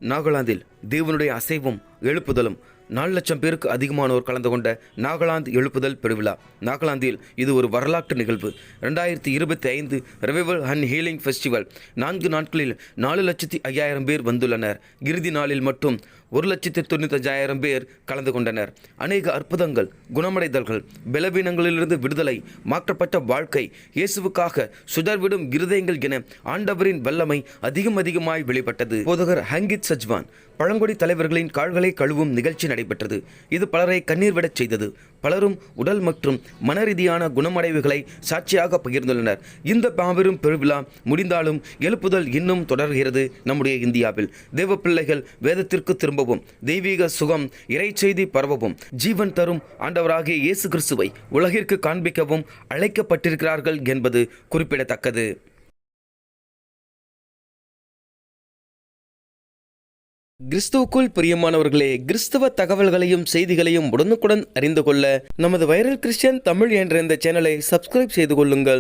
நாகாலாந்தில் தேவனுடைய அசைவும் எழுப்புதலும் 4 லட்சம் பேருக்கு அதிகமானோர் கலந்து கொண்ட நாகாலாந்து எழுப்புதல் பெருவிழா. நாகாலாந்தில் இது ஒரு வரலாற்று நிகழ்வு. 2025 ரிவைவல் அண்ட் ஹீலிங் ஃபெஸ்டிவல் 4 நாட்களில் 4,05,000 பேர் வந்துள்ளனர். இறுதி நாளில் மட்டும் 1,95,000 பேர் கலந்து கொண்டனர். அநேக அற்புதங்கள், குணமடைதல்கள், பலவீனங்களிலிருந்து விடுதலை, மாற்றப்பட்ட வாழ்க்கை, இயேசுவுக்காக சுடர்விடும் இருதயங்கள் என ஆண்டவரின் வல்லமை அதிகமாய் வெளிப்பட்டது. போதகர் ஹங்கித் சஜ்வான் பழங்குடி தலைவர்களின் கால்களை கழுவும் நிகழ்ச்சி நடைபெற்றது. இது பலரை கண்ணீர் விடச் செய்தது. பலரும் உடல் மற்றும் மனரீதியான குணமடைவுகளை சாட்சியாக பகிர்ந்துள்ளனர். இந்த மாபெரும் பெருவிழா முடிந்தாலும் எழுப்புதல் இன்னும் தொடர்கிறது. நம்முடைய இந்தியாவில் தேவ பிள்ளைகள் வேதத்திற்கு திரும்பவும், தெய்வீக சுகம், இறைச்செய்தி பரவவும், ஜீவன் தரும் ஆண்டவராகிய இயேசு கிறிஸ்துவை உலகிற்கு காண்பிக்கவும் அழைக்கப்பட்டிருக்கிறார்கள் என்பது குறிப்பிடத்தக்கது. கிறிஸ்துவுக்குள் பிரியமானவர்களே, கிறிஸ்தவ தகவல்களையும் செய்திகளையும் உடனுக்குடன் அறிந்து கொள்ள நமது வைரல் கிறிஸ்டியன் தமிழ் என்ற இந்த சேனலை சப்ஸ்கிரைப் செய்து கொள்ளுங்கள்.